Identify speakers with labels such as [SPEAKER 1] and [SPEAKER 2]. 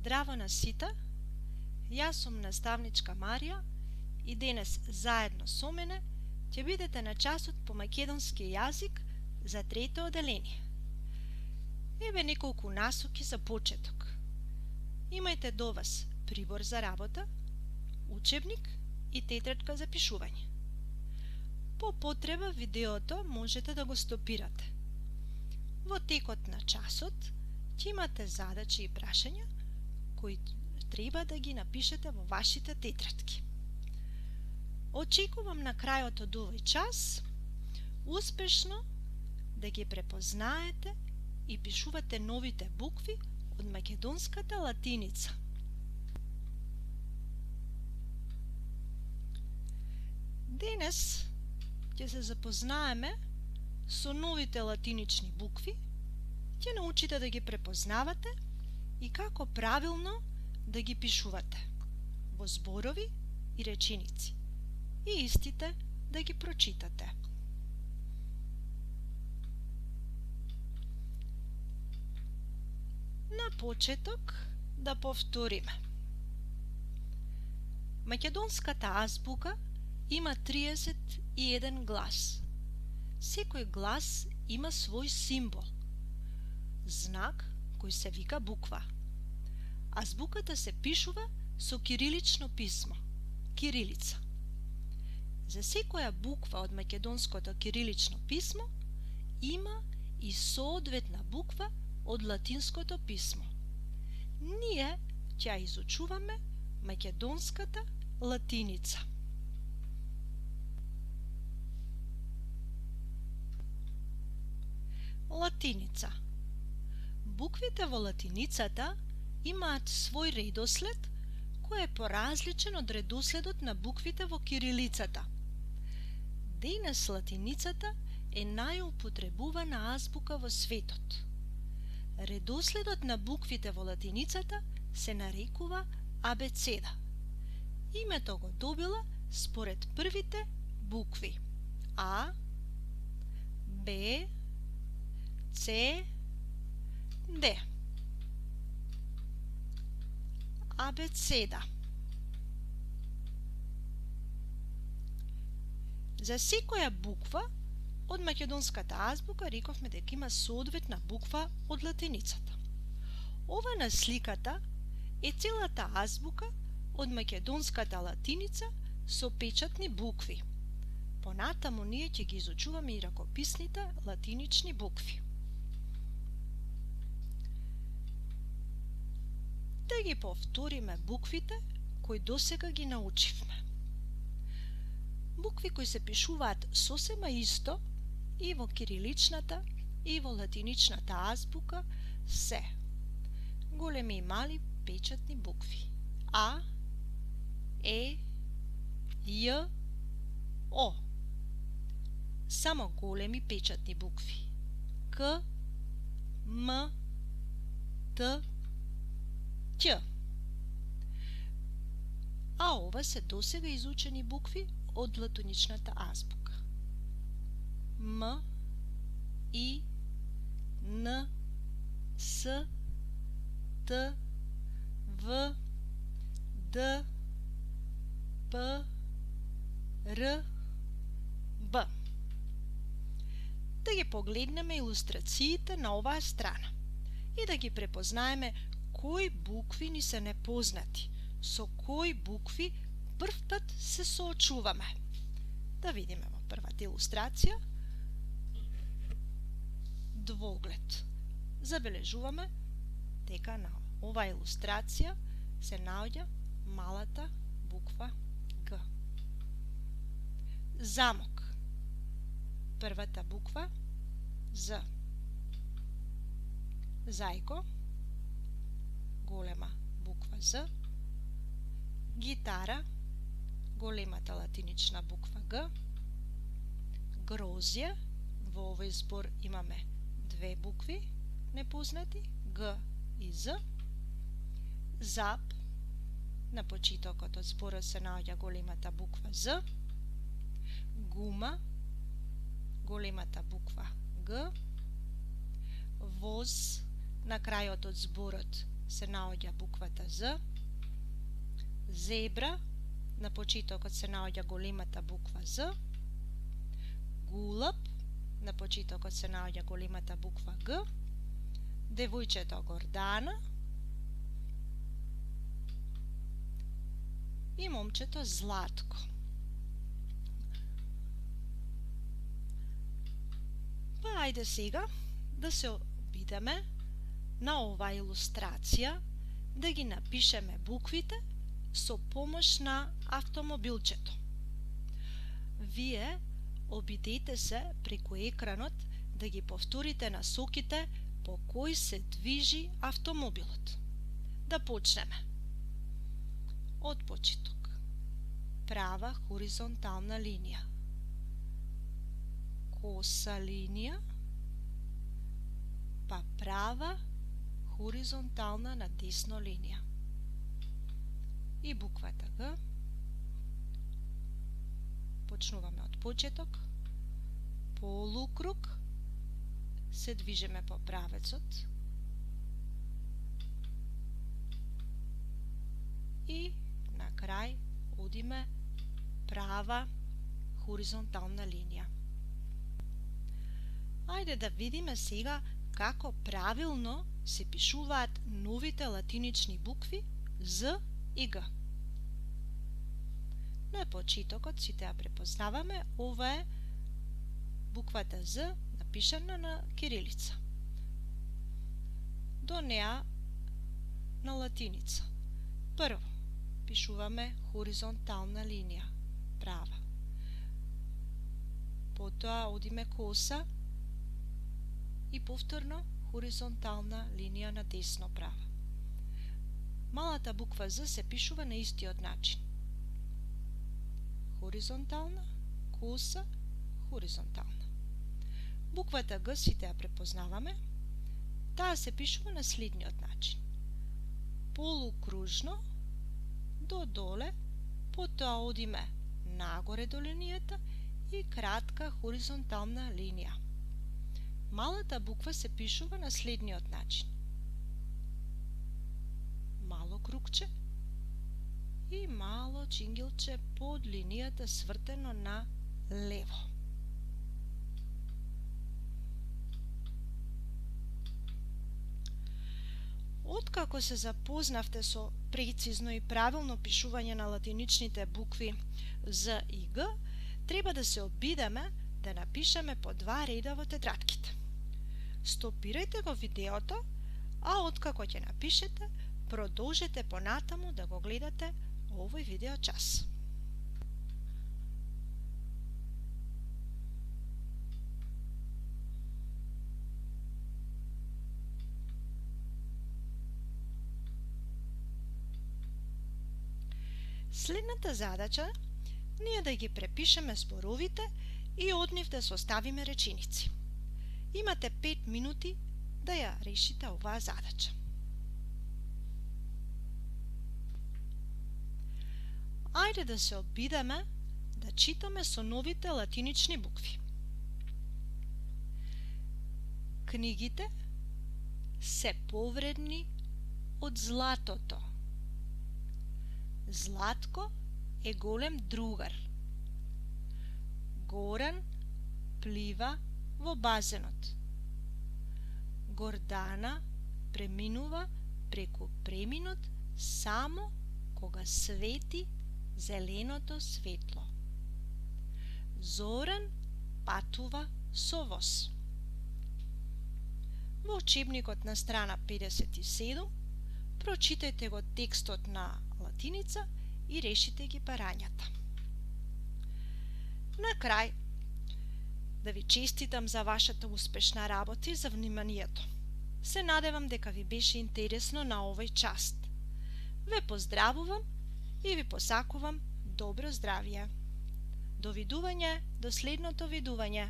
[SPEAKER 1] Здраво на сите, јас сум наставничка Марија и денес заедно со мене ќе бидете на часот по македонски јазик за трето оделение. Еве неколку насоки за почеток. Имајте до вас прибор за работа, учебник и тетрадка за пишување. По потреба видеото можете да го стопирате. Во текот на часот ќе имате задачи и прашања кои треба да ги напишете во вашите тетрадки. Очекувам на крајот од овој час успешно да ги препознаете и пишувате новите букви од македонската латиница. Денес ќе се запознаеме со новите латинични букви, ќе научите да ги препознавате и како правилно да ги пишувате во зборови и реченици и истите да ги прочитате. На почеток да повториме. Македонската азбука има 31 глас. Секој глас има свој символ, знак кој се вика буква. Азбуката се пишува со кирилично писмо, кирилица. За секоја буква од македонското кирилично писмо има и соодветна буква од латинското писмо. Ние ќе изучуваме македонската латиница. Латиница. Буквите во латиницата имаат свој редослед кој е поразличен од редоследот на буквите во кирилицата. Денес латиницата е најупотребувана азбука во светот. Редоследот на буквите во латиницата се нарекува абецеда. Името го добила според првите букви А, Б, С, Д. Абецеда. За секоја буква од македонската азбука рековме дека има соодветна буква од латиницата. Ова на сликата е целата азбука од македонската латиница со печатни букви. Понатаму ние ќе ги изучуваме и ракописните латинични букви. Да ги повториме буквите кои досега ги научивме. Букви кои се пишуваат сосема исто и во кириличната и во латиничната азбука се големи и мали печатни букви А, Е, Ј, О. Само големи печатни букви К, М, Т, Ќ. А ова се досега изучени букви од латиничната азбука. М, И, Н, С, Т, В, Д, П, Р, Б. Да ги погледнеме илустрациите на оваа страна и да ги препознаеме кои букви ни се непознати, со кои букви прв пат се соочуваме. Да видиме во првата илустрација двоглед. Забележуваме дека на оваа илустрација се наоѓа малата буква Г. Замок. Првата буква З. Зајко. Голема буква З. Гитара. Големата латинична буква Г. Грозје. Во овој збор имаме две букви непознати Г и З. Зап. На почетокот од зборот се наоѓа големата буква З. Гума. Големата буква Г. Воз. На крајот од зборот се наоѓа буквата Z, зебра, на почетокот се наоѓа големата буква Z, гулаб, на почетокот се наоѓа големата буква Г, девојчето Гордана и момчето Златко. Па ајде сега да се обидеме на оваа илустрација да ги напишеме буквите со помош на автомобилчето. Вие обидете се преку екранот да ги повторите насоките по кои се движи автомобилот. Да почнеме. Од почеток. Права хоризонтална линија. Коса линија, па права хоризонтална на десно линија. И буквата Г. Почнуваме од почеток. Полукруг. Се движиме по правецот. И на крај одиме права хоризонтална линија. Ајде да видиме сега како правилно се пишуваат новите латинични букви З и Г. На почетокот сите ја препознаваме, ова е буквата З напишана на кирилица. До неа на латиница. Прво пишуваме хоризонтална линија, права. Потоа одиме коса и повторно хоризонтална линија на десно, права. Малата буква З се пишува на истиот начин. Хоризонтална, коса, хоризонтална. Буквата Г сите ја препознаваме. Таа се пишува на следниот начин. Полукружно, до доле, потоа одиме нагоре до линијата и кратка хоризонтална линија. Малата буква се пишува на следниот начин. Мало кругче и мало чингилче под линијата свртено на лево. Откако се запознавте со прецизно и правилно пишување на латиничните букви З и Г, треба да се обидеме да напишеме по 2 реда во тетрадките. Стопирајте го видеото, а откако ќе напишете, продолжете понатаму да го гледате овој видеочас. Следната задача ние да ги препишеме зборовите и од нив да составиме реченици. Имате 5 минути да ја решите оваа задача. Ајде да се обидеме да читаме со новите латинични букви. Книгите се повредни од златото. Златко е голем другар. Горан плива во базенот. Гордана преминува преку преминот само кога свети зеленото светло. Зоран патува со воз. Во учебникот на страна 57 прочитајте го текстот на латиница и решите ги барањата. На крај, да ви честитам за вашата успешна работа и за вниманието. Се надевам дека ви беше интересно на овој час. Ве поздравувам и ви посакувам добро здравје. До видување, до следното видување.